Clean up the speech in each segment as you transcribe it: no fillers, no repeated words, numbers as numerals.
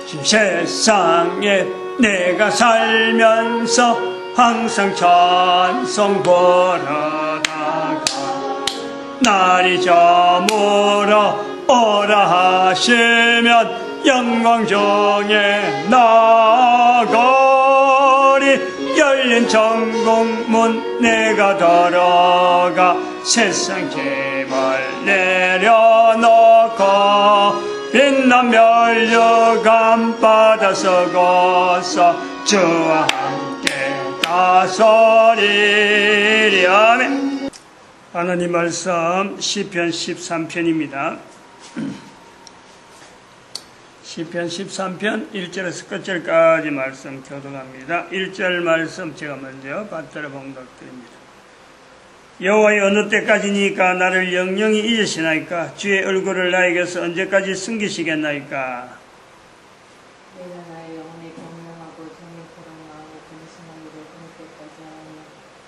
세상에 내가 살면서 항상 찬송 부르다가 날이 저물어 오라 하시면 영광 중에 나가리. 열린 천국문 내가 들어가 세상 짐을 내려놓고 빛난 면류관 받아 서고서 주와 함께 다스리리. 아멘. 하나님 말씀 시편 13편입니다. 시편 13편 1절에서 끝절까지 말씀 교독합니다. 1절 말씀 제가 먼저 받들어 봉독드립니다. 여호와여, 어느 때까지니까 나를 영영히 잊으시나이까? 주의 얼굴을 나에게서 언제까지 숨기시겠나이까? 내가 나의 영혼에 경멸하고 정욕처럼 마음을 근심하기를 어느 때까지 하며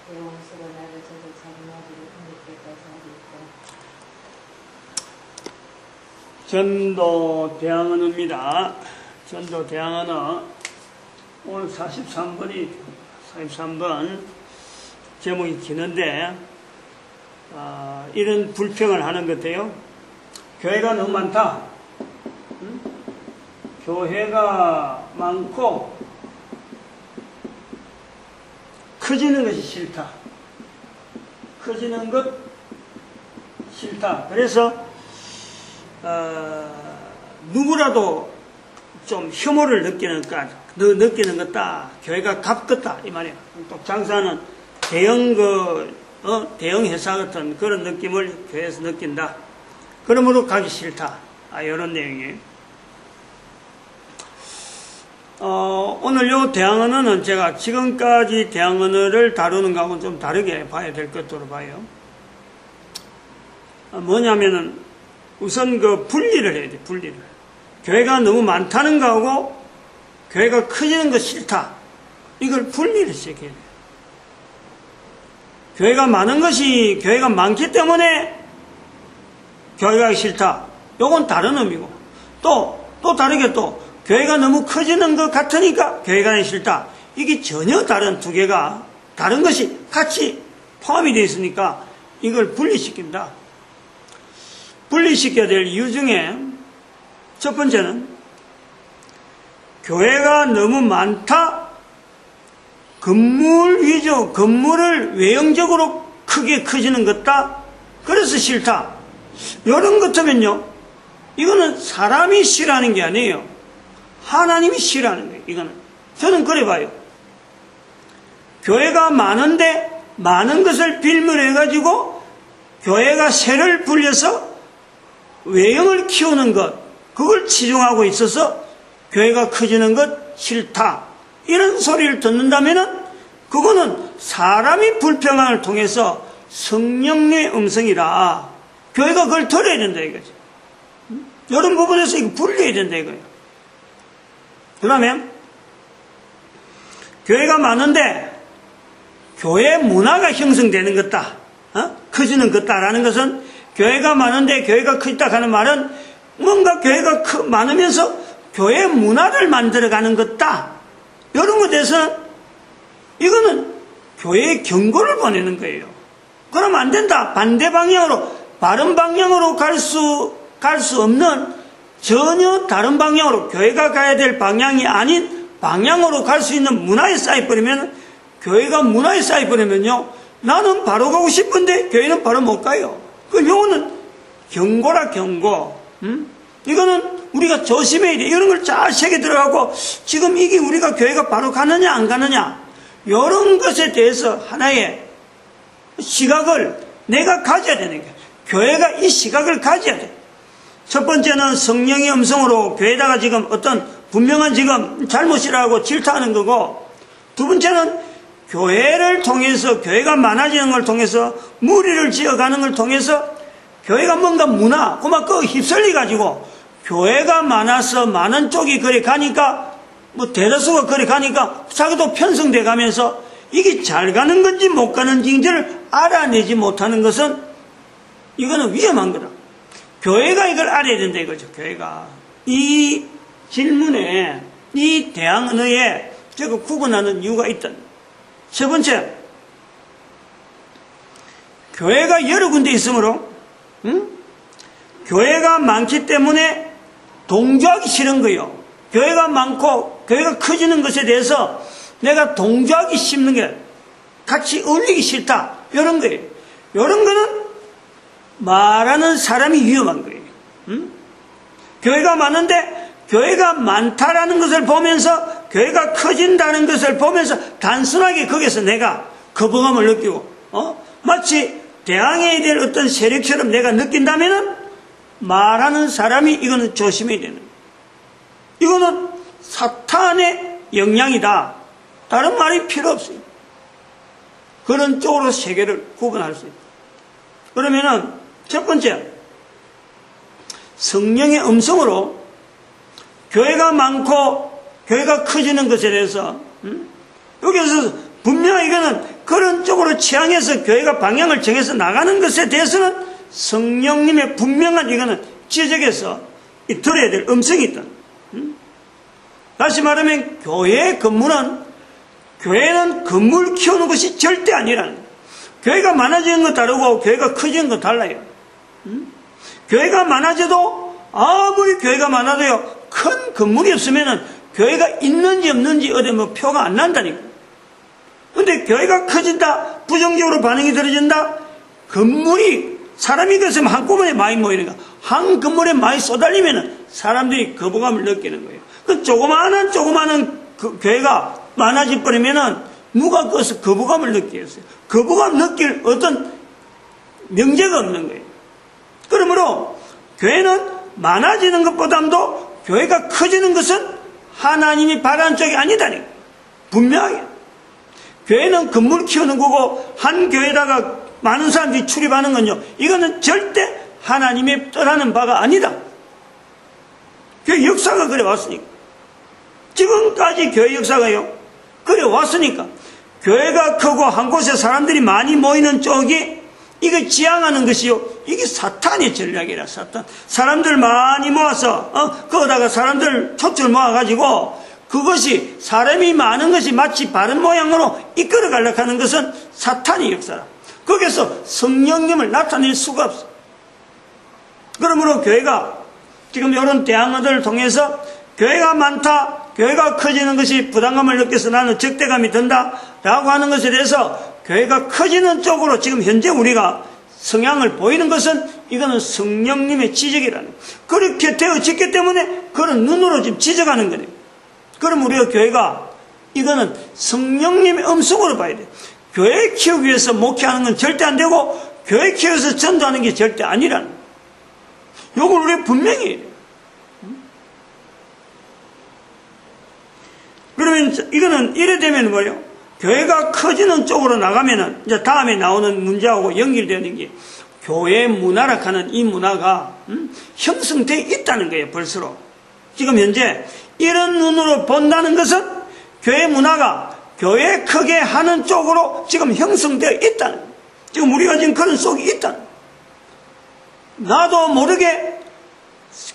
내 원수가 나를 저도 자문하기를 어느 때까지 하리까? 전도 대항언어입니다. 전도 대항언어 오늘 43번 제목이 기는데 이런 불평을 하는 것 같아요. 교회가 너무 많다. 응? 교회가 많고 커지는 것이 싫다. 커지는 것 싫다. 그래서 누구라도 좀 혐오를 느끼는 것다. 교회가 값같다 이 말이야. 또 장사는 대형 회사 같은 그런 느낌을 교회에서 느낀다. 그러므로 가기 싫다. 이런 내용이에요. 오늘 요 대항언어는 제가 지금까지 대항언어를 다루는 거하고는 좀 다르게 봐야 될 것으로 봐요. 뭐냐면은 우선 분리를 해야 돼, 분리를. 교회가 너무 많다는 거하고 교회가 커지는 거 싫다. 이걸 분리를 시켜야 돼. 교회가 많기 때문에 교회가 하기 싫다. 요건 다른 의미고. 또 다르게 교회가 너무 커지는 것 같으니까 교회가 하기 싫다. 이게 전혀 다른 두 개가, 다른 것이 같이 포함이 되어 있으니까 이걸 분리시킵니다. 분리시켜야 될 이유 중에 첫 번째는 교회가 너무 많다. 건물을 외형적으로 크게 커지는 것다. 그래서 싫다. 이런 것 같으면요, 이거는 사람이 싫어하는 게 아니에요. 하나님이 싫어하는 거예요. 이거는 저는 그래 봐요. 교회가 많은데 많은 것을 빌밀해가지고 교회가 새를 불려서 외형을 키우는 것, 그걸 치중하고 있어서 교회가 커지는 것 싫다. 이런 소리를 듣는다면은 그거는 사람이 불평을 통해서 성령의 음성이라 교회가 그걸 들어야 된다 이거죠. 이런 부분에서 이거 분리해야 된다 이거예요. 그러면 교회가 많은데 교회 문화가 형성되는 것다. 커지는 것다라는 것은 교회가 많은데 교회가 크다 하는 말은 뭔가 교회가 많으면서 교회 문화를 만들어가는 것다. 이런 것에 대해서 이거는 교회에 경고를 보내는 거예요. 그러면 안 된다. 반대 방향으로, 바른 방향으로 갈 수 없는 전혀 다른 방향으로, 교회가 가야 될 방향이 아닌 방향으로 갈 수 있는 문화에 쌓여버리면, 교회가 문화에 쌓여버리면요, 나는 바로 가고 싶은데 교회는 바로 못 가요. 요거는 경고라, 경고. 이거는 우리가 조심해야 돼. 이런 걸 잘 새겨 들어가고, 지금 이게 우리가 교회가 바로 가느냐 안 가느냐, 이런 것에 대해서 하나의 시각을 내가 가져야 되는 거야. 교회가 이 시각을 가져야 돼. 첫 번째는 성령의 음성으로 교회다가 지금 어떤 분명한 지금 잘못이라고 질타하는 거고, 두 번째는 교회를 통해서, 교회가 많아지는 걸 통해서, 무리를 지어가는 걸 통해서 교회가 뭔가 문화, 그거 휩쓸려가지고 교회가 많아서 많은 쪽이 그래 가니까, 대다수가 그래 가니까 자기도 편성돼 가면서 이게 잘 가는 건지 못 가는 건지를 알아내지 못하는 것은 이거는 위험한 거다. 교회가 이걸 알아야 된다 이거죠. 교회가 이 질문에 이 대항언어에 제가 구분하는 이유가 있다. 첫 번째, 교회가 여러 군데 있으므로 교회가 많기 때문에 동조하기 싫은 거예요. 교회가 많고 교회가 커지는 것에 대해서 내가 동조하기 싫은 게 같이 어울리기 싫다. 이런 거예요. 이런 거는 말하는 사람이 위험한 거예요. 교회가 많은데 교회가 많다라는 것을 보면서 교회가 커진다는 것을 보면서 단순하게 거기서 내가 거부감을 느끼고 마치 대항해야 될 어떤 세력처럼 내가 느낀다면은 말하는 사람이 이거는 조심해야 되는 거예요. 이거는 사탄의 영향이다. 다른 말이 필요 없어요. 그런 쪽으로 세계를 구분할 수 있다. 그러면은 첫 번째, 성령의 음성으로 교회가 많고 교회가 커지는 것에 대해서 여기서 분명히 이거는 그런 쪽으로 취향해서 교회가 방향을 정해서 나가는 것에 대해서는 성령님의 분명한 이거는 지적해서 들어야 될 음성이 있다. 다시 말하면 교회의 근무는 교회는 건물 키우는 것이 절대 아니라는 거예요. 교회가 많아지는 건 다르고 교회가 커지는 건 달라요. 교회가 많아져도 아무리 교회가 많아도요 큰 건물이 없으면은 교회가 있는지 없는지 어디 뭐 표가 안 난다니까. 근데 교회가 커진다, 부정적으로 반응이 들어진다, 건물이 사람이 그랬으면 한꺼번에 많이 모이니까 한 건물에 많이 쏟아지면은 사람들이 거부감을 느끼는 거예요. 그 조그마한 그 교회가 많아져 버리면은 누가 그것을 거부감을 느끼겠어요. 거부감 느낄 어떤 명제가 없는 거예요. 그러므로 교회는 많아지는 것보다도 교회가 커지는 것은 하나님이 바라는 쪽이 아니다니. 분명하게. 교회는 건물 키우는 거고 한 교회에다가 많은 사람들이 출입하는 건요. 이거는 절대 하나님의 떠나는 바가 아니다. 교회 역사가 그래 왔으니까. 지금까지 교회 역사가요. 그래 왔으니까. 교회가 크고 한 곳에 사람들이 많이 모이는 쪽이 이거 지향하는 것이요. 이게 사탄의 전략이라, 사탄. 사람들 많이 모아서, 거기다가 사람들 촛줄 모아가지고, 그것이, 사람이 많은 것이 마치 바른 모양으로 이끌어 가려고 하는 것은 사탄의 역사라. 거기서 성령님을 나타낼 수가 없어. 그러므로 교회가, 지금 이런 대항어들을 통해서, 교회가 많다, 교회가 커지는 것이 부담감을 느껴서 나는 적대감이 든다, 라고 하는 것에 대해서, 교회가 커지는 쪽으로 지금 현재 우리가 성향을 보이는 것은 이거는 성령님의 지적이라는 거예요. 그렇게 되어졌기 때문에 그런 눈으로 지금 지적하는 거예요. 그럼 우리가 교회가 이거는 성령님의 음성으로 봐야 돼요. 교회 키우기 위해서 목회하는 건 절대 안 되고 교회 키워서 전도하는 게 절대 아니라는 거예요. 이걸 우리가 분명히 해야 돼요. 그러면 이거는 이래 되면 뭐예요? 교회가 커지는 쪽으로 나가면은, 이제 다음에 나오는 문제하고 연결되는 게, 교회 문화라 하는 이 문화가, 형성되어 있다는 거예요, 벌써로. 지금 현재, 이런 눈으로 본다는 것은, 교회 문화가 교회 크게 하는 쪽으로 지금 형성되어 있다는 거예요. 지금 우리가 지금 그런 속이 있다는 거예요. 나도 모르게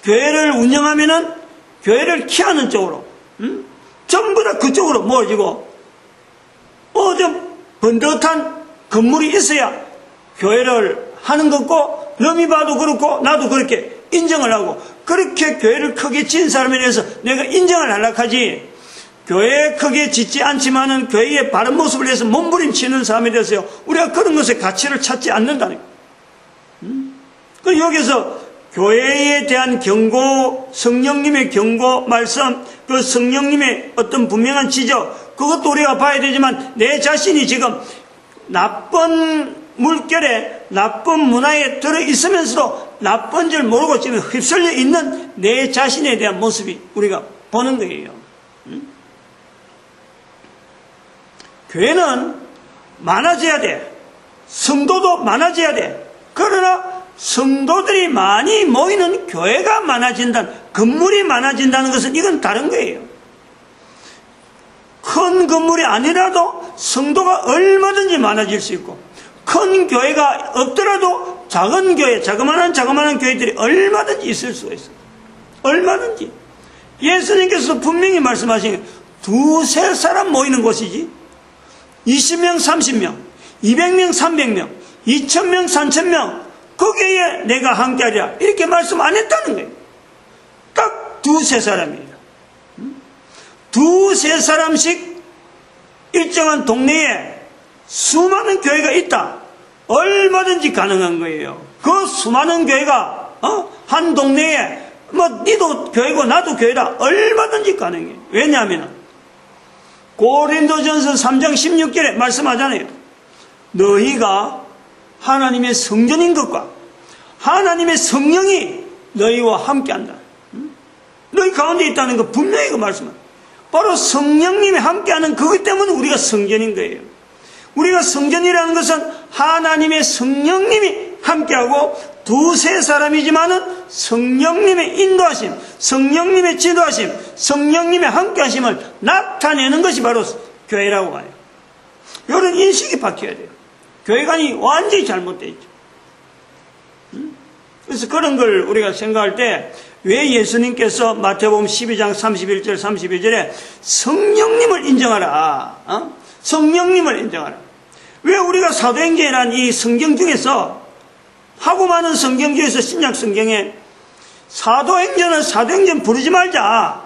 교회를 운영하면은, 교회를 키하는 쪽으로, 전부 다 그쪽으로 모아지고, 좀 번듯한 건물이 있어야 교회를 하는 거고, 남이 봐도 그렇고 나도 그렇게 인정을 하고, 그렇게 교회를 크게 지은 사람에 대해서 내가 인정을 하려고 하지, 교회 크게 짓지 않지만은 교회의 바른 모습을 위해서 몸부림치는 사람에 대해서요, 우리가 그런 것에 가치를 찾지 않는다는 거예요. 그 여기서 교회에 대한 경고, 성령님의 경고 말씀, 그 성령님의 어떤 분명한 지적, 그것도 우리가 봐야 되지만 내 자신이 지금 나쁜 물결에, 나쁜 문화에 들어있으면서도 나쁜 줄 모르고 지금 휩쓸려 있는 내 자신에 대한 모습이 우리가 보는 거예요. 교회는 많아져야 돼. 성도도 많아져야 돼. 그러나 성도들이 많이 모이는 교회가 많아진다는, 건물이 많아진다는 것은 이건 다른 거예요. 큰 건물이 아니라도 성도가 얼마든지 많아질 수 있고, 큰 교회가 없더라도 작은 교회, 자그마한 교회들이 얼마든지 있을 수가 있어요. 얼마든지. 예수님께서 분명히 말씀하신 게 두세 사람 모이는 곳이지 20명, 30명, 200명, 300명, 2000명, 3000명 거기에 내가 함께하리라 이렇게 말씀 안 했다는 거예요. 딱 두세 사람이에요. 두세 사람씩 일정한 동네에 수많은 교회가 있다. 얼마든지 가능한 거예요. 그 수많은 교회가 한 동네에 니도 교회고 나도 교회다. 얼마든지 가능해요. 왜냐하면 고린도전서 3장 16절에 말씀하잖아요. 너희가 하나님의 성전인 것과 하나님의 성령이 너희와 함께한다. 너희 가운데 있다는 거 분명히 그 말씀은 바로 성령님이 함께하는 그것 때문에 우리가 성전인 거예요. 우리가 성전이라는 것은 하나님의 성령님이 함께하고 두세 사람이지만은 성령님의 인도하심, 성령님의 지도하심, 성령님의 함께하심을 나타내는 것이 바로 교회라고 봐요. 이런 인식이 바뀌어야 돼요. 교회관이 완전히 잘못되어 있죠. 그래서 그런 걸 우리가 생각할 때 왜 예수님께서 마태복음 12장 31절 32절에 성령님을 인정하라. 성령님을 인정하라. 왜 우리가 사도행전이라는 이 성경 중에서 하고 많은 성경 중에서 신약 성경에 사도행전은 사도행전 부르지 말자.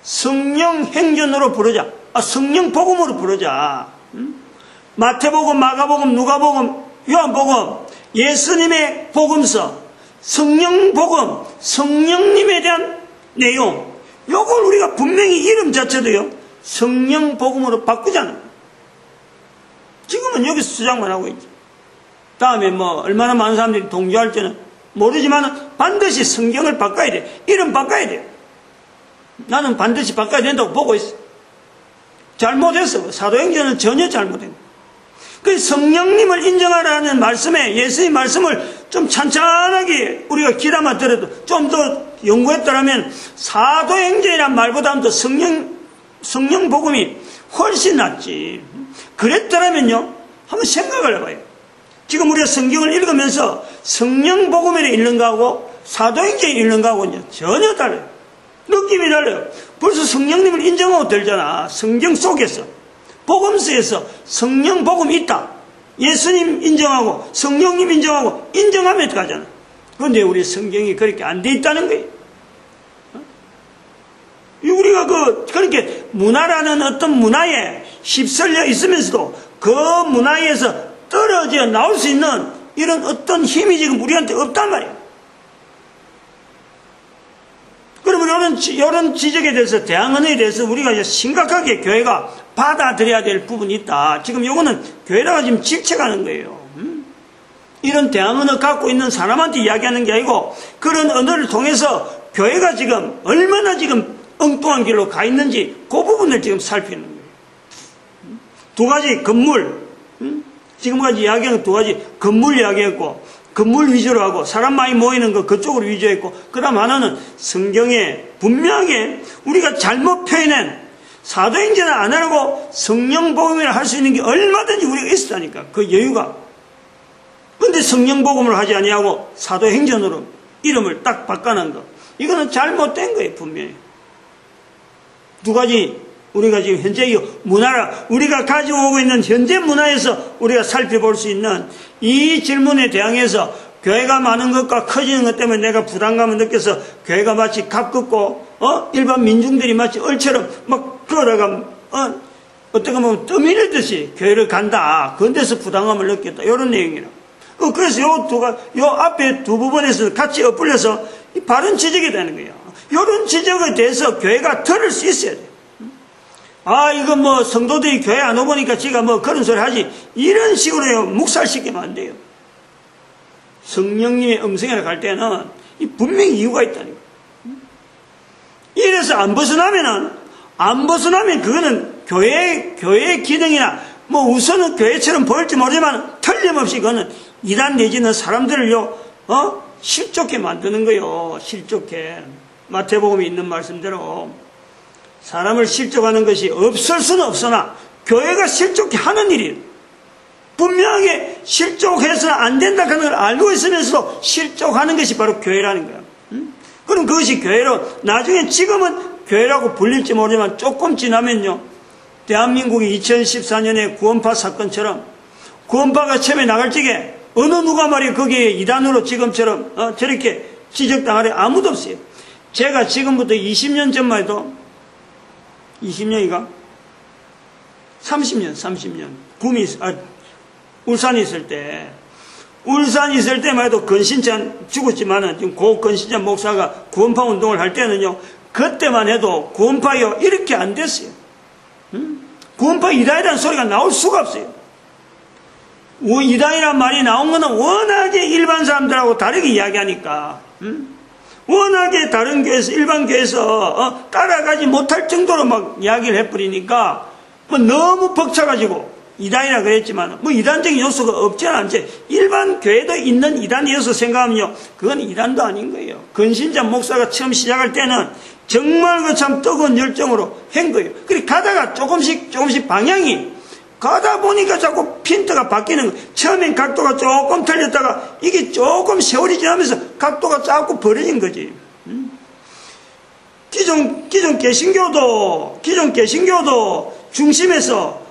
성령행전으로 부르자. 성령복음으로 부르자. 마태복음, 마가복음, 누가복음, 요한복음, 예수님의 복음서, 성령복음, 성령님에 대한 내용, 요걸 우리가 분명히 이름 자체도요, 성령복음으로 바꾸잖아요. 지금은 여기서 주장만 하고 있죠. 다음에 얼마나 많은 사람들이 동조할지는 모르지만 반드시 성경을 바꿔야 돼. 이름 바꿔야 돼. 나는 반드시 바꿔야 된다고 보고 있어. 잘못했어. 사도행전은 전혀 잘못된 거야. 그 성령님을 인정하라는 말씀에 예수의 말씀을 좀 찬찬하게 우리가 귀담아 들어도 좀 더 연구했더라면 사도행전이란 말보다는 더 성령 복음이 훨씬 낫지. 그랬더라면요, 한번 생각을 해봐요. 지금 우리가 성경을 읽으면서 성령 복음을 읽는 거하고 사도행전을 읽는 거하고는 전혀 달라요. 느낌이 달라요. 벌써 성령님을 인정하고 들잖아. 성경 속에서. 복음서에서 성령 복음이 있다. 예수님 인정하고 성령님 인정하고 인정하면 가잖아. 그런데 우리 성경이 그렇게 안 돼 있다는 거예요. 우리가 그렇게 문화라는 어떤 문화에 휩쓸려 있으면서도 그 문화에서 떨어져 나올 수 있는 이런 어떤 힘이 지금 우리한테 없단 말이에요. 그러면 이런 지적에 대해서 대항언에 대해서 우리가 이제 심각하게 교회가 받아들여야 될 부분이 있다. 지금 요거는 교회라가 지금 질책하는 거예요. 이런 대항언을 갖고 있는 사람한테 이야기하는 게 아니고 그런 언어를 통해서 교회가 지금 얼마나 지금 엉뚱한 길로 가 있는지 그 부분을 지금 살피는 거예요. 두 가지 건물, 지금까지 이야기한 두 가지 건물 이야기했고 건물 위주로 하고 사람 많이 모이는 거 그쪽으로 위주했고 그 다음 하나는 성경에 분명하게 우리가 잘못 표현한 사도행전을 안 하고 성령복음을 할 수 있는 게 얼마든지 우리가 있었다니까. 그 여유가. 근데 성령복음을 하지 아니하고 사도행전으로 이름을 딱 바꿔놓은 거. 이거는 잘못된 거예요, 분명히. 두 가지 우리가 지금 현재 문화라 우리가 가지고 오고 있는 현재 문화에서 우리가 살펴볼 수 있는 이 질문에 대항해서 교회가 많은 것과 커지는 것 때문에 내가 부담감을 느껴서 교회가 마치 가깝고 일반 민중들이 마치 얼처럼 막 걸어가 어떻게 보면 떠밀듯이 교회를 간다. 그런 데서 부담감을 느꼈다. 이런 내용이라. 그래서 요 앞에 두 부분에서 같이 엇불려서 바른 지적이 되는 거예요. 이런 지적에 대해서 교회가 들을 수 있어야 돼요. 이거 성도들이 교회 안 오보니까 지가 그런 소리 하지. 이런 식으로 묵살시키면 안 돼요. 성령님의 음성이라 갈 때는 분명히 이유가 있다니까. 이래서 안 벗어나면 그거는 교회의 기능이나 우선은 교회처럼 보일지 모르지만 틀림없이 그거는 이단 내지는 사람들을요, 실족해 만드는 거요. 실족해. 마태복음에 있는 말씀대로. 사람을 실족하는 것이 없을 수는 없으나 교회가 실족해 하는 일이에요. 분명하게 실족해서는 안 된다 하는 걸 알고 있으면서도 실족하는 것이 바로 교회라는 거예요. 그럼 그것이 교회로 나중에 지금은 교회라고 불릴지 모르지만 조금 지나면요, 대한민국이 2014년에 구원파 사건처럼 구원파가 처음에 나갈 적에 어느 누가 말이야 거기에 이단으로 지금처럼 저렇게 지적당하래 아무도 없어요. 제가 지금부터 20년 전만 해도 20년이가 30년 울산에 있을 때만 해도 건신찬 죽었지만은 지금 고 건신찬 목사가 구원파 운동을 할 때는요, 그때만 해도 구원파요 이렇게 안 됐어요. 구원파 이단이라는 소리가 나올 수가 없어요. 이단이란 말이 나온 거는 워낙에 일반 사람들하고 다르게 이야기하니까, 워낙에 다른 교회에서, 일반 교회에서 따라가지 못할 정도로 막 이야기를 해버리니까 뭐 너무 벅차가지고 이단이라 그랬지만 뭐 이단적인 요소가 없지는 않지. 일반 교회도 있는 이단의 요소 생각하면요, 그건 이단도 아닌 거예요. 건신찬 목사가 처음 시작할 때는 정말 그 참 뜨거운 열정으로 한 거예요. 그래 가다가 조금씩 방향이 가다 보니까 자꾸 핀트가 바뀌는 거예요. 처음엔 각도가 조금 틀렸다가 이게 조금 세월이 지나면서 각도가 자꾸 벌어진 거지. 기존 개신교도 중심에서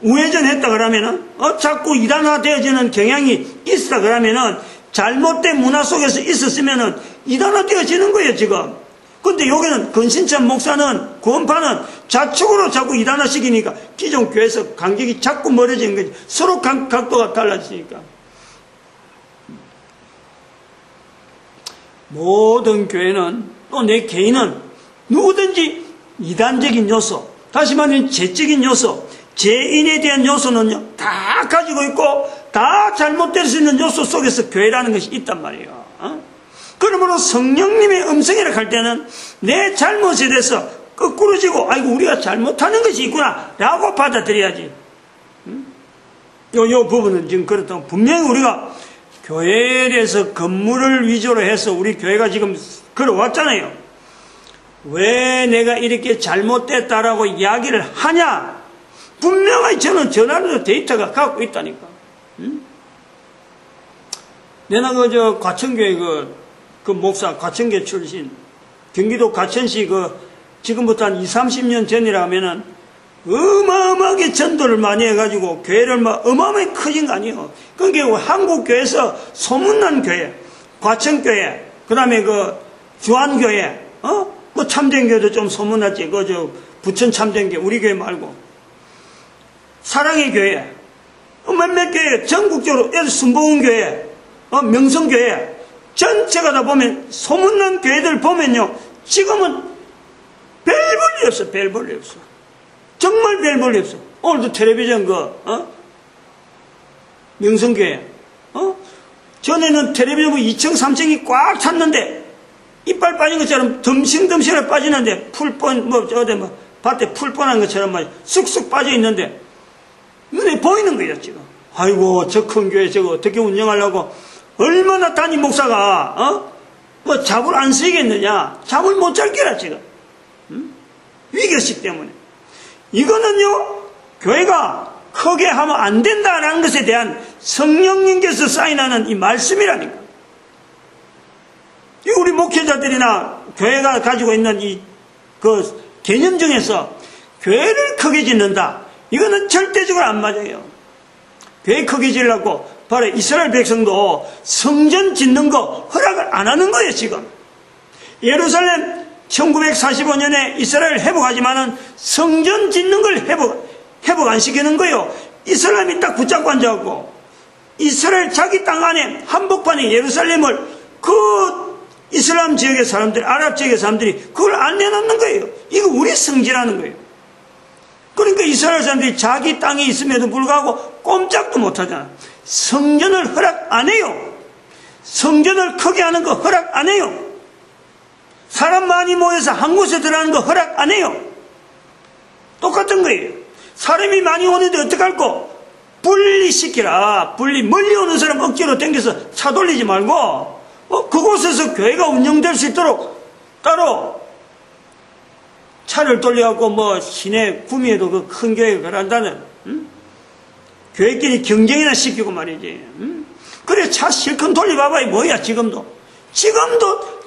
우회전했다 그러면은 자꾸 이단화 되어지는 경향이 있다 그러면은 잘못된 문화 속에서 있었으면은 이단화 되어지는 거예요 지금. 근데 여기는 건신찬 목사는, 구원파는 좌측으로 자꾸 이단화시키니까 기존 교회에서 간격이 자꾸 멀어지는 거지. 서로 각도가 달라지니까. 모든 교회는, 또 내 개인은 누구든지 이단적인 요소, 다시 말하면 죄적인 요소, 죄인에 대한 요소는요, 다 가지고 있고 다 잘못될 수 있는 요소 속에서 교회라는 것이 있단 말이에요. 그러므로 성령님의 음성이라 할 때는 내 잘못에 대해서 거꾸로 지고, 아이고 우리가 잘못하는 것이 있구나 라고 받아들여야지. 요 부분은 지금 그렇다고, 분명히 우리가 교회에 대해서 건물을 위주로 해서 우리 교회가 지금 걸어왔잖아요. 왜 내가 이렇게 잘못됐다라고 이야기를 하냐? 분명히 저는 전화로 데이터가 갖고 있다니까. 내가 과천교회 그 목사, 과천교 출신, 경기도 과천시 지금부터 한 20-30년 전이라면은 어마어마하게 전도를 많이 해가지고 교회를 막 어마어마하게 커진 거 아니에요. 그러니까 한국교회에서 소문난 교회, 과천교회, 그 다음에 주안교회, 뭐 참된교회도 좀 소문났지. 부천 참된교회, 우리 교회 말고. 사랑의 교회, 몇몇 교회, 전국적으로, 순복음교회, 명성교회, 전체가 다 보면, 소문난 교회들 보면요, 지금은 별 볼일 없어, 별 볼일 없어. 정말 별 볼일 없어. 오늘도 텔레비전 명성교회, 전에는 텔레비전 2층, 3층이 꽉 찼는데, 이빨 빠진 것처럼 덤싱덤싱하게 빠지는데, 밭에 풀 뻔한 것처럼 쑥쑥 빠져 있는데, 눈에 보이는 거예요, 지금. 아이고, 저 큰 교회 저거 어떻게 운영하려고, 얼마나 담임 목사가, 잡을 안 쓰이겠느냐. 잠을 못 잘 게라, 지금. 위기의식 때문에. 이거는요, 교회가 크게 하면 안 된다라는 것에 대한 성령님께서 사인하는 이 말씀이라니까. 우리 목회자들이나 교회가 가지고 있는 개념 중에서 교회를 크게 짓는다. 이거는 절대적으로 안 맞아요. 교회 크게 지으려고 바로 이스라엘 백성도 성전 짓는 거 허락을 안 하는 거예요, 지금. 예루살렘 1945년에 이스라엘 회복하지만은 성전 짓는 걸 회복 안 시키는 거예요. 이슬람이 딱 붙잡고 앉아갖고 이스라엘 자기 땅 안에 한복판에 예루살렘을 이슬람 지역의 사람들, 아랍 지역의 사람들이 그걸 안 내놓는 거예요. 이거 우리 성지라는 거예요. 그러니까 이스라엘 사람들이 자기 땅에 있음에도 불구하고 꼼짝도 못하잖아. 성전을 허락 안 해요. 성전을 크게 하는 거 허락 안 해요. 사람 많이 모여서 한 곳에 들어가는 거 허락 안 해요. 똑같은 거예요. 사람이 많이 오는데 어떡할꼬? 분리시키라. 멀리 오는 사람 억지로 당겨서 차 돌리지 말고 그곳에서 교회가 운영될 수 있도록 따로 차를 돌려갖고 시내 구미에도 그 큰 교회가 그런다는, 교회끼리 경쟁이나 시키고 말이지. 그래, 차 실컷 돌려봐봐. 뭐야, 지금도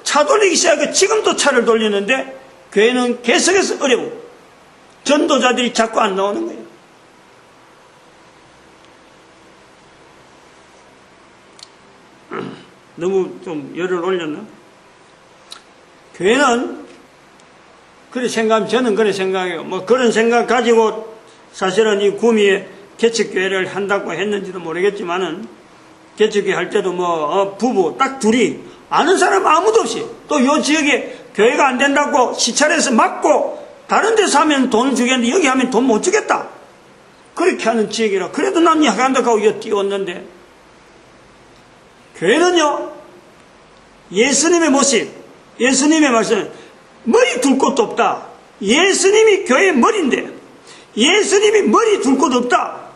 차 돌리기 시작하고 지금도 차를 돌리는데 교회는 계속해서 어려워. 전도자들이 자꾸 안 나오는 거예요. 너무 좀 열을 올렸나? 교회는 그래 생각하면 저는 그래 생각해요. 뭐 그런 생각 가지고 사실은 이 구미에 개척교회를 한다고 했는지도 모르겠지만은 개척교회 할 때도 뭐 부부 딱 둘이 아는 사람 아무도 없이 또 요 지역에 교회가 안 된다고 시찰해서 막고 다른 데서 하면 돈을 주겠는데 여기 하면 돈 못 주겠다. 그렇게 하는 지역이라 그래도 난 여기 한다고 하고 여기 뛰었는데 교회는요 예수님의 모습 예수님의 말씀 머리 둘 곳도 없다. 예수님이 교회의 머리인데 예수님이 머리 둘 곳 없다.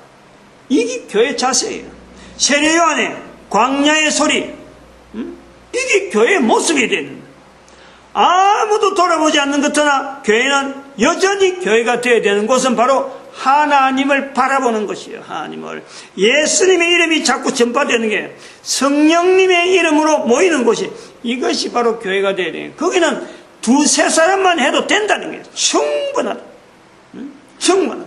이게 교회 자세예요. 세례요한의 광야의 소리 이게 교회의 모습이 되는 아무도 돌아보지 않는 것 하나 교회는 여전히 교회가 되어야 되는 곳은 바로 하나님을 바라보는 것이에요. 하나님을 예수님의 이름이 자꾸 전파되는 게 성령님의 이름으로 모이는 곳이 이것이 바로 교회가 되어야 돼요. 거기는 두세 사람만 해도 된다는 게 충분하다. 충분하다.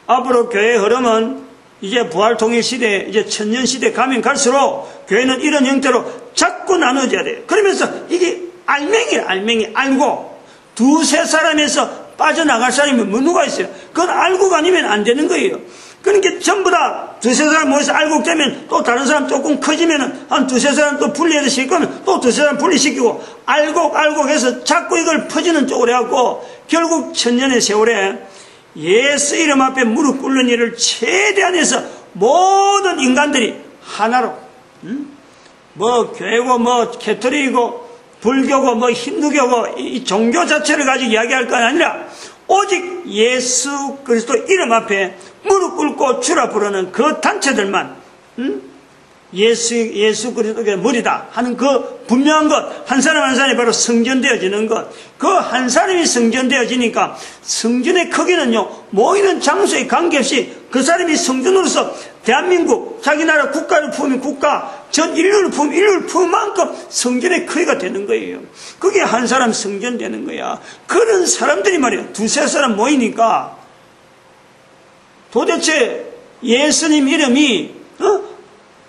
앞으로 교회의 흐름은 이제 부활통일시대 이제 천년시대 가면 갈수록 교회는 이런 형태로 자꾸 나눠져야 돼요. 그러면서 이게 알맹이 알고 두세 사람에서 빠져나갈 사람이 누가 있어요? 그건 알고가 아니면 안 되는 거예요. 그러니까 전부 다 두세 사람 모여서 알곡되면 또 다른 사람 조금 커지면은 한 두세 사람 또 분리해서 시킬 거면 또 두세 사람 분리시키고 알곡해서 자꾸 이걸 퍼지는 쪽으로 해갖고 결국 천년의 세월에 예수 이름 앞에 무릎 꿇는 일을 최대한 해서 모든 인간들이 하나로 뭐 교회고 뭐 캐토릭이고 불교고 뭐 힌두교고 이 종교 자체를 가지고 이야기할 건 아니라 오직 예수 그리스도 이름 앞에 무릎 꿇고 주라 부르는 그 단체들만 예수 그리스도의 머리다 하는 그 분명한 것 한 사람 한 사람이 바로 성전되어지는 것 그 한 사람이 성전되어지니까 성전의 크기는요 모이는 장소에 관계없이 그 사람이 성전으로서 대한민국 자기 나라 국가를 품으면 국가 전 인류를 품으면 인류를 품을 만큼 성전의 크기가 되는 거예요. 그게 한 사람 성전 되는 거야. 그런 사람들이 말이야 두세 사람 모이니까 도대체 예수님 이름이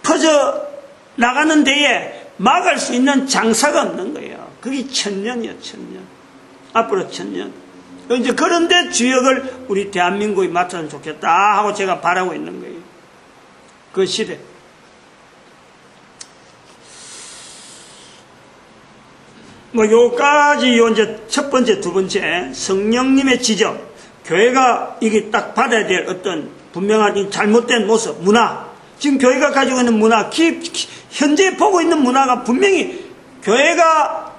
퍼져 나가는 데에 막을 수 있는 장사가 없는 거예요. 그게 천년이에요. 천년. 앞으로 천년. 이제 그런데 주역을 우리 대한민국이 맡으면 좋겠다 하고 제가 바라고 있는 거예요. 그 시대. 뭐 요까지 요 이제 첫 번째 두 번째 성령님의 지적 교회가 이게 딱 받아야 될 어떤 분명한 이 잘못된 모습 문화 지금 교회가 가지고 있는 문화 현재 보고 있는 문화가 분명히 교회가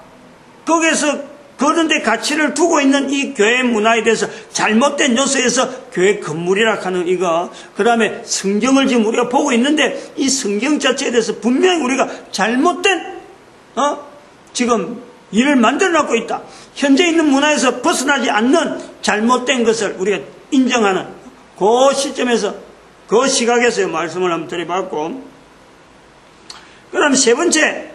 거기에서 그런데 가치를 두고 있는 이 교회 문화에 대해서 잘못된 요소에서 교회 건물이라 하는 이거 그 다음에 성경을 지금 우리가 보고 있는데 이 성경 자체에 대해서 분명히 우리가 잘못된 지금 일을 만들어 놓고 있다. 현재 있는 문화에서 벗어나지 않는 잘못된 것을 우리가 인정하는 그 시점에서 그 시각에서 말씀을 한번 드려봤고 그 다음에 세 번째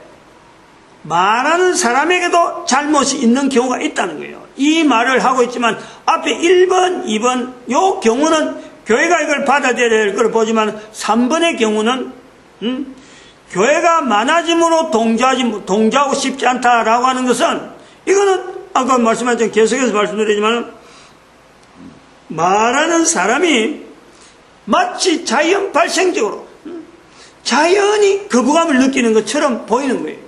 말하는 사람에게도 잘못이 있는 경우가 있다는 거예요. 이 말을 하고 있지만 앞에 1번, 2번 요 경우는 교회가 이걸 받아들여야 될 걸 보지만 3번의 경우는 교회가 많아짐으로 동조하고 싶지 않다라고 하는 것은 이거는 아까 말씀하신 계속해서 말씀드리지만 말하는 사람이 마치 자연 발생적으로 자연히 거부감을 느끼는 것처럼 보이는 거예요.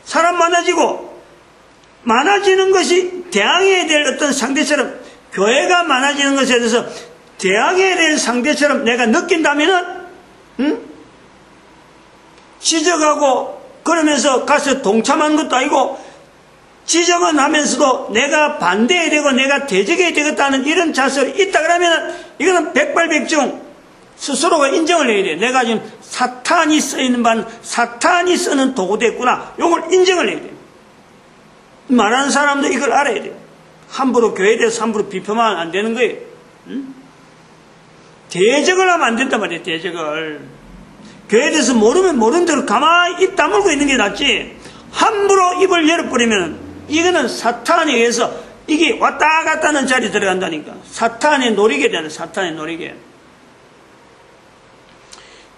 사람 많아지는 것이 대항해야 될 어떤 상대처럼 교회가 많아지는 것에 대해서 대항해야 될 상대처럼 내가 느낀다면은 지적하고 그러면서 가서 동참하는 것도 아니고 지적은 하면서도 내가 반대해야 되고 내가 대적해야 되겠다는 이런 자세가 있다 그러면은 이거는 백발백중 스스로가 인정을 해야 돼. 내가 지금 사탄이 쓰이는 바는 사탄이 쓰는 도구 됐구나. 이걸 인정을 해야 돼. 말하는 사람도 이걸 알아야 돼. 함부로 교회에 대해서 함부로 비판하면 안 되는 거예요. 대적을 하면 안 된단 말이에요. 대적을. 교회에 대해서 모르면 모르는 대로 가만히 입 다물고 있는 게 낫지 함부로 입을 열어버리면 이거는 사탄에 의해서 이게 왔다 갔다 하는 자리 들어간다니까. 사탄의 노리게 되는, 사탄의 노리게.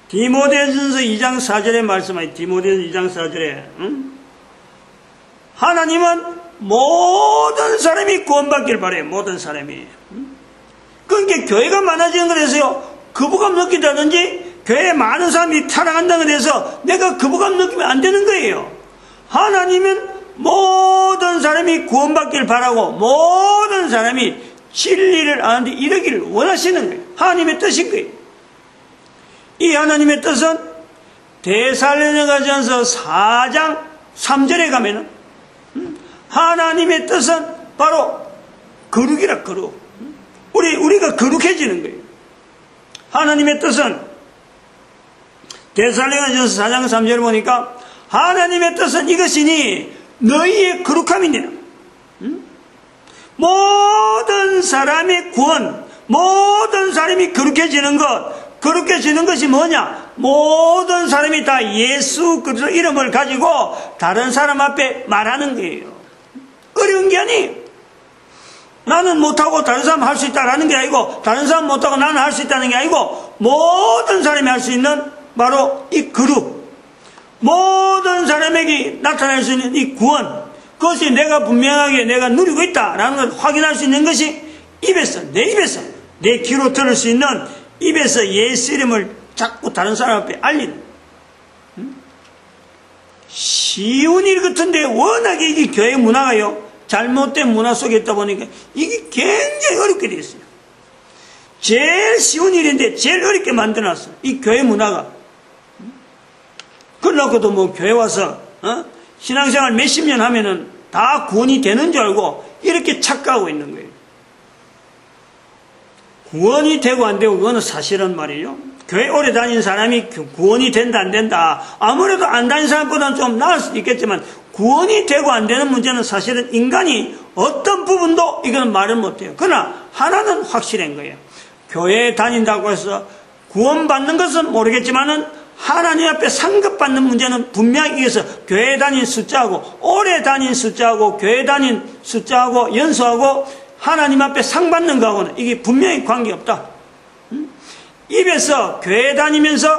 디모데전서 2장 4절에 말씀하니, 디모데전서 2장 4절에, 하나님은 모든 사람이 구원받기를 바래요. 모든 사람이. 그러니까 교회가 많아지는 거라서요, 거부감 느낀다든지, 교회에 많은 사람이 타락한다는 거라서 내가 거부감 느끼면 안 되는 거예요. 하나님은 모든 사람이 구원받기를 바라고, 모든 사람이 진리를 아는데 이르기를 원하시는 거예요. 하나님의 뜻인 거예요. 이 하나님의 뜻은 데살로니가전서 4장 3절에 가면은 하나님의 뜻은 바로 거룩이라, 거룩. 우리가 거룩해지는 거예요. 하나님의 뜻은 데살로니가전서 4장 3절을 보니까 하나님의 뜻은 이것이니 너희의 거룩함이니라. 모든 사람의 구원, 모든 사람이 거룩해지는 것, 거룩해지는 것이 뭐냐? 모든 사람이 다 예수 그리스도 이름을 가지고 다른 사람 앞에 말하는 거예요. 어려운 게 아니에요. 나는 못하고 다른 사람 할 수 있다라는 게 아니고, 다른 사람 못하고 나는 할 수 있다는 게 아니고, 모든 사람이 할 수 있는 바로 이 거룩, 모든 사람에게 나타날 수 있는 이 구원, 그것이 내가 분명하게 내가 누리고 있다라는 걸 확인할 수 있는 것이 입에서, 내 귀로 들을 수 있는 입에서 예수 이름을 자꾸 다른 사람 앞에 알리는, 쉬운 일 같은데 워낙에 이게 교회 문화가요, 잘못된 문화 속에 있다 보니까 이게 굉장히 어렵게 되어 있어요. 제일 쉬운 일인데 제일 어렵게 만들어놨어요. 이 교회 문화가. 그러고도 뭐 교회 와서 신앙생활 몇십 년 하면은 다 구원이 되는 줄 알고 이렇게 착각하고 있는 거예요. 구원이 되고 안 되고 그거는 사실은 말이에요. 교회 오래 다닌 사람이 구원이 된다 안 된다, 아무래도 안 다닌 사람보다는 좀 나을 수도 있겠지만 구원이 되고 안 되는 문제는 사실은 인간이 어떤 부분도 이거는 말을 못해요. 그러나 하나는 확실한 거예요. 교회에 다닌다고 해서 구원받는 것은 모르겠지만은 하나님 앞에 상급받는 문제는 분명히 이어서 교회 다닌 숫자하고, 오래 다닌 숫자하고, 교회 다닌 숫자하고, 연수하고 하나님 앞에 상 받는 거하고는 이게 분명히 관계없다. 입에서 교회 다니면서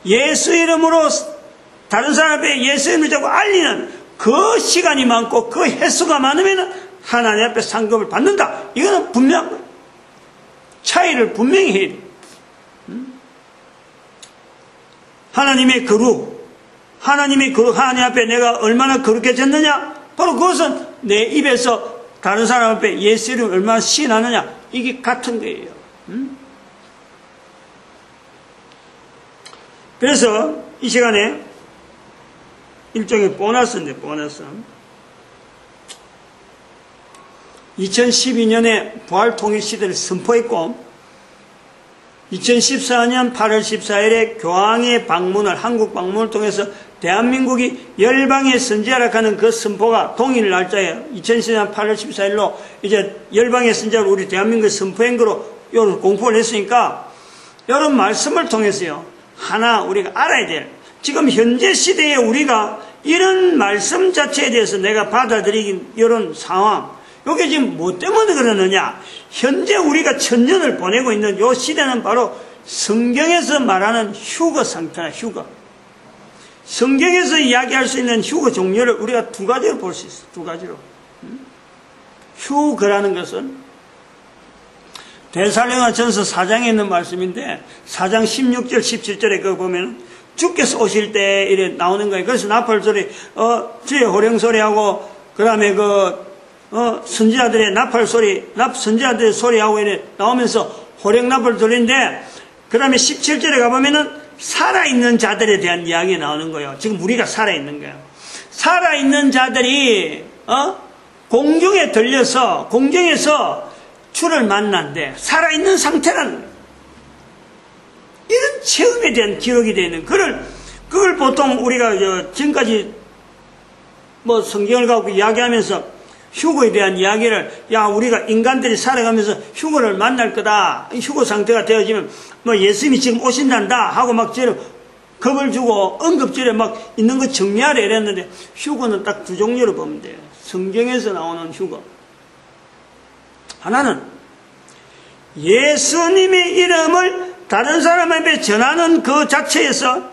예수 이름으로 다른 사람 앞에 예수 이름을 자꾸 알리는 그 시간이 많고 그 횟수가 많으면 하나님 앞에 상급을 받는다. 이거는 분명한 거예요. 차이를 분명히 해야 돼요. 하나님의 거룩, 하나님 앞에 내가 얼마나 거룩해졌느냐? 바로 그것은 내 입에서 다른 사람 앞에 예수 이름을 얼마나 시인하느냐? 이게 같은 거예요. 그래서 이 시간에 일종의 보너스인데, 보너스. 2012년에 부활통일시대를 선포했고 2014년 8월 14일에 교황의 방문을, 한국 방문을 통해서 대한민국이 열방의 선지자라 하는 그 선포가 동일 날짜에 2014년 8월 14일로 이제 열방의 선지자로 우리 대한민국에 선포한 거로 이런 공포를 했으니까 이런 말씀을 통해서요, 하나 우리가 알아야 될, 지금 현재 시대에 우리가 이런 말씀 자체에 대해서 내가 받아들이긴 이런 상황, 이게 지금 뭐 때문에 그러느냐? 현재 우리가 천년을 보내고 있는 이 시대는 바로 성경에서 말하는 휴거 상태나 휴거. 성경에서 이야기할 수 있는 휴거 종류를 우리가 두 가지로 볼 수 있어요. 두 가지로. 휴거라는 것은 데살로니가전서 4장에 있는 말씀인데 4장 16절 17절에 그거 보면 주께서 오실 때 이래 나오는 거예요. 그래서 나팔 소리, 주의 호령 소리하고 그 다음에 선지자들의 나팔 소리, 선지자들의 소리하고 이래 나오면서 호령 나팔 소리인데, 그 다음에 17절에 가보면은 살아있는 자들에 대한 이야기가 나오는 거예요. 지금 우리가 살아있는 거예요. 살아있는 자들이, 공중에 들려서, 공중에서 주를 만난데, 살아있는 상태라는 거예요. 이런 체험에 대한 기록이 되어 있는, 그걸 보통 우리가 지금까지 성경을 갖고 이야기하면서 휴거에 대한 이야기를, 우리가 인간들이 살아가면서 휴거를 만날 거다, 휴거 상태가 되어지면 예수님이 지금 오신단다 하고 막 겁을 주고 언급절에 막 있는 거 정리하려 이랬는데, 휴거는 딱 두 종류로 보면 돼요. 성경에서 나오는 휴거, 하나는 예수님의 이름을 다른 사람 앞에 전하는 그 자체에서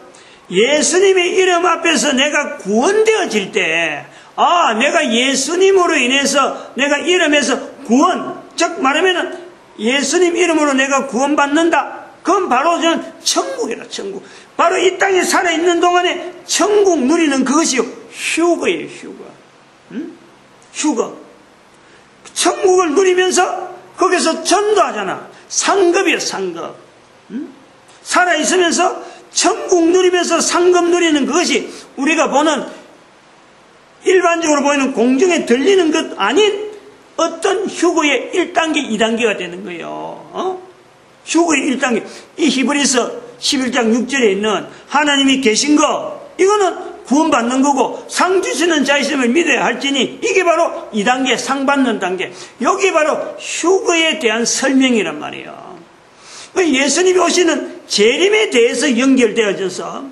예수님의 이름 앞에서 내가 구원되어질 때, 내가 예수님으로 인해서 내가 이름에서 구원, 즉 말하면은 예수님 이름으로 내가 구원받는다. 그건 바로 저는 천국이다, 천국. 바로 이 땅에 살아있는 동안에 천국 누리는 그것이 휴거예요, 휴거. 휴거. 천국을 누리면서 거기서 전도하잖아. 상급이에요, 상급. 살아있으면서 천국 누리면서 상급 누리는 그것이 우리가 보는 일반적으로 보이는 공중에 들리는 것 아닌 어떤 휴거의 1단계, 2단계가 되는 거예요. 휴거의 1단계. 이 히브리서 11장 6절에 있는 하나님이 계신 거, 이거는 구원받는 거고 상 주시는 자이심을 믿어야 할지니 이게 바로 2단계, 상 받는 단계. 여기 바로 휴거에 대한 설명이란 말이에요. 예수님이 오시는 재림에 대해서 연결되어져서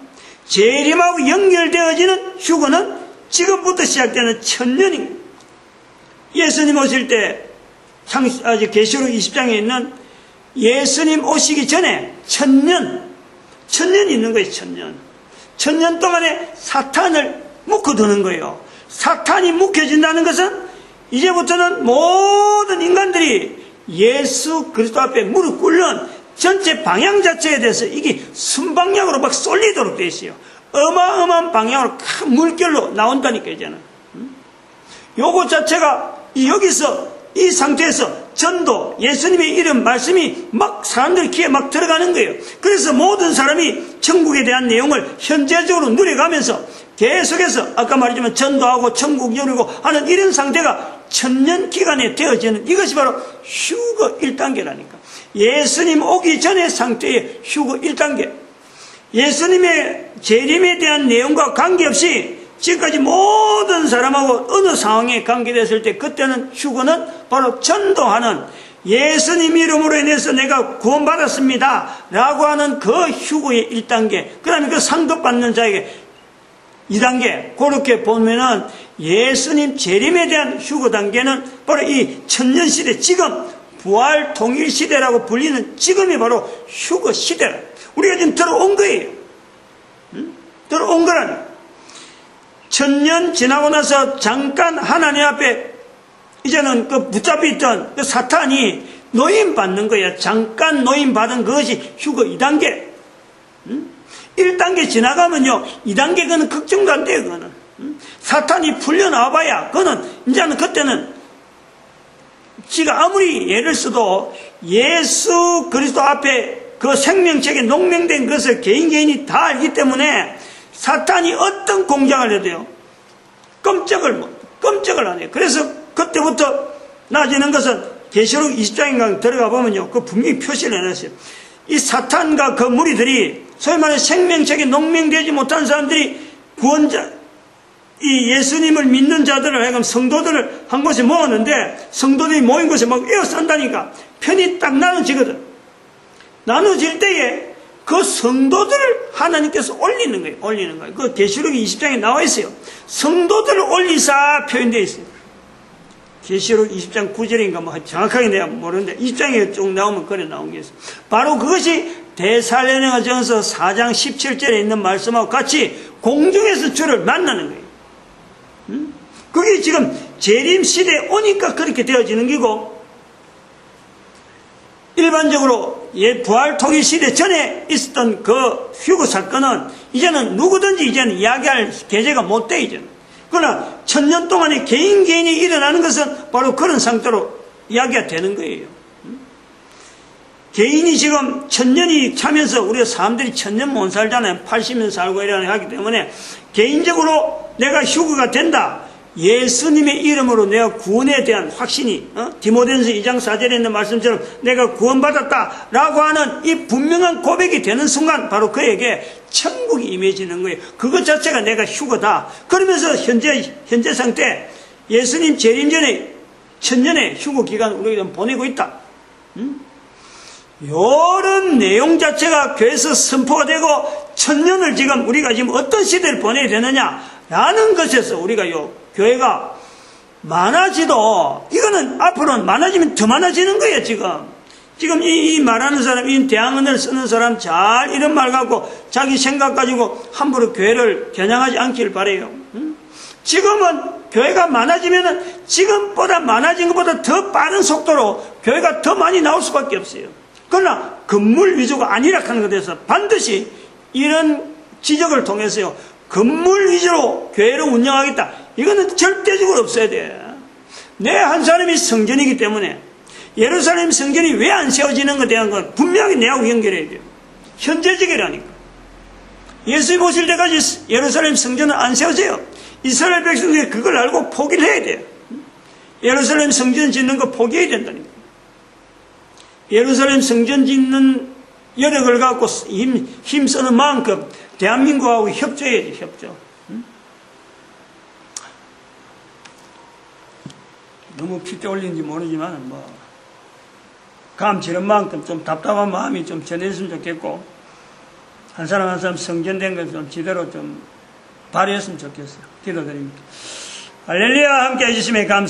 재림하고 연결되어지는 휴거는 지금부터 시작되는 천년입니다. 예수님 오실 때 계시록 20장에 있는 예수님 오시기 전에 천년이 있는 거예요. 천년 동안에 사탄을 묶어두는 거예요. 사탄이 묶여진다는 것은 이제부터는 모든 인간들이 예수 그리스도 앞에 무릎 꿇는 전체 방향 자체에 대해서 이게 순방향으로 막 쏠리도록 되어 있어요. 어마어마한 방향으로 큰 물결로 나온다니까 이제는. 요거 자체가 여기서 이 상태에서 전도, 예수님의 이름 말씀이 막 사람들 귀에 막 들어가는 거예요. 그래서 모든 사람이 천국에 대한 내용을 현재적으로 누려가면서 계속해서 아까 말했지만 전도하고 천국 누리고 하는 이런 상태가 천년 기간에 되어지는 이것이 바로 휴거 1단계라니까. 예수님 오기 전의 상태의 휴거 1단계. 예수님의 재림에 대한 내용과 관계없이 지금까지 모든 사람하고 어느 상황에 관계됐을 때 그때는 휴거는 바로 전도하는 예수님 이름으로 인해서 내가 구원받았습니다 라고 하는 그 휴거의 1단계, 그 다음에 그 상급받는 자에게 2단계, 그렇게 보면은 예수님 재림에 대한 휴거 단계는 바로 이 천년시대, 지금 부활 통일시대라고 불리는 지금이 바로 휴거 시대라. 우리가 지금 들어온 거예요. 들어온 거라니. 천년 지나고 나서 잠깐 하나님 앞에 이제는 그 붙잡혀 있던 그 사탄이 노임받는 거야. 잠깐 노임받은 그것이 휴거 2단계. 1단계 지나가면요 2단계 그거는 걱정도 안 돼요. 그거는 사탄이 풀려나와봐야 그거는 이제는 그때는 지가 아무리 예를 써도 예수 그리스도 앞에 그 생명책에 농명된 것을 개인이 다 알기 때문에 사탄이 어떤 공작을 해도요 끔찍을 안 해요. 그래서 그때부터 나아지는 것은 계시록 20장인가 들어가 보면요 그 분명히 표시를 해놨어요. 이 사탄과 그 무리들이 소위 말해 생명책에 농명되지 못한 사람들이 구원자 이 예수님을 믿는 자들을 하여금 성도들을 한 곳에 모았는데 성도들이 모인 곳에 막 에워싼다니까. 편이 딱 나눠지거든. 나눠질 때에 그 성도들을 하나님께서 올리는 거예요. 그 계시록 20장에 나와 있어요. 성도들을 올리사 표현되어 있어요. 계시록 20장 9절인가 뭐 정확하게 내가 모르는데 20장에 쭉 나오면 그래 나온 게 있어요. 바로 그것이 데살로니가전서 4장 17절에 있는 말씀하고 같이 공중에서 주를 만나는 거예요. 그게 지금 재림 시대에 오니까 그렇게 되어지는 거고, 일반적으로 부활 통일 시대 전에 있었던 그 휴거 사건은 이제는 누구든지 이제는 이야기할 계제가 못 돼 이제는. 그러나 천년 동안에 개인이 일어나는 것은 바로 그런 상태로 이야기가 되는 거예요. 개인이 지금 천년이 차면서 우리가 사람들이 천년 못 살잖아요. 80년 살고 이러나 하기 때문에 개인적으로 내가 휴거가 된다. 예수님의 이름으로 내가 구원에 대한 확신이 디모데전서 2장 4절에 있는 말씀처럼 내가 구원받았다 라고 하는 이 분명한 고백이 되는 순간 바로 그에게 천국이 임해지는 거예요. 그것 자체가 내가 휴거다. 그러면서 현재 상태 예수님 재림 전에 천년의 휴거 기간을 우리가 보내고 있다. 이런 내용 자체가 교회에서 선포가 되고 천년을 지금 우리가 지금 어떤 시대를 보내야 되느냐라는 것에서 우리가 교회가 많아지도 이거는 앞으로는 많아지면 더 많아지는 거예요. 지금 이 말하는 사람, 이 대항언을 쓰는 사람 잘 이런 말 갖고 자기 생각 가지고 함부로 교회를 겨냥하지 않길 바라요. 지금은 교회가 많아지면은 지금보다 많아진 것보다 더 빠른 속도로 교회가 더 많이 나올 수밖에 없어요. 그러나 건물 위주가 아니라 하는 것에 대해서 반드시 이런 지적을 통해서요, 건물 위주로 교회를 운영하겠다. 이거는 절대적으로 없어야 돼. 내 한 사람이 성전이기 때문에 예루살렘 성전이 왜 안 세워지는 것에 대한 건 분명히 내하고 연결해야 돼요. 현재적이라니까. 예수님 오실 때까지 예루살렘 성전은 안 세워져요. 이스라엘 백성들이 그걸 알고 포기를 해야 돼요. 예루살렘 성전 짓는 거 포기해야 된다니까. 예루살렘 성전 짓는 여력을 갖고 힘쓰는 만큼 대한민국하고 협조해야지, 협조. 너무 핏대 올린지 모르지만, 감 지른 만큼 좀 답답한 마음이 좀 전해졌으면 좋겠고, 한 사람 한 사람 성전된 걸 좀 제대로 좀 발휘했으면 좋겠어요. 기도드립니다. 할렐루야, 함께 해주시면 감사합니다.